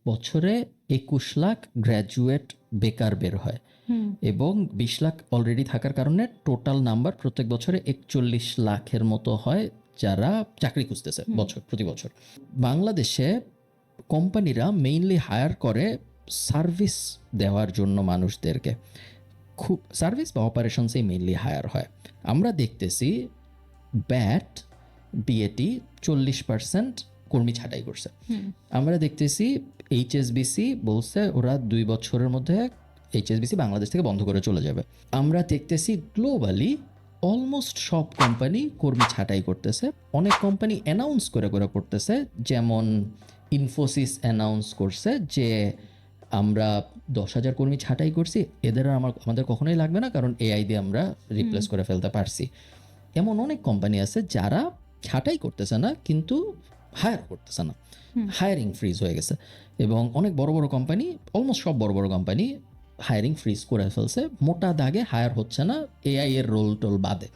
বছরে ২১ লাখ গ্র্যাজুয়েট বেকার বের হয় এবং ২০ লাখ অলরেডি থাকার কারণে টোটাল নাম্বার প্রত্যেক বছরে ৪১ লাখের মতো হয় যারা চাকরি খুঁজতেছে প্রতি বছর। বাংলাদেশে কোম্পানিরা মেইনলি হায়ার করে সার্ভিস দেওয়ার জন্য মানুষদেরকে, খুব সার্ভিস বা অপারেশনসেই মেইনলি হায়ার হয়। আমরা দেখতেছি বিএটি 40% কর্মী ছাঁটাই করছে। আমরা দেখতেছি এইচএসবিসি বলছে ওরা 2 বছরের মধ্যে এইচএসবিসি বাংলাদেশ থেকে বন্ধ করে চলে যাবে। আমরা দেখতেছি গ্লোবালি অলমোস্ট সব কোম্পানি কর্মী ছাঁটাই করতেছে। অনেক কোম্পানি অ্যানাউন্স করে করতেছে, যেমন ইনফোসিস অ্যানাউন্স করছে যে আমরা 10,000 কর্মী ছাঁটাই করছি, এদের আর আমাদের কখনোই লাগবে না, কারণ এআই দিয়ে আমরা রিপ্লেস করে ফেলতে পারছি। এমন অনেক কোম্পানি আছে যারা ছাঁটাই করতেছে না কিন্তু হায়ার করতেছে না, হায়ারিং ফ্রিজ হয়ে গেছে। এবং অনেক বড় বড় কোম্পানি, অলমোস্ট সব বড় বড় কোম্পানি হায়ারিং ফ্রিজ করে ফেলছে, মোটা দাগে হায়ার হচ্ছে না এআই এর রোল টোল বাদে।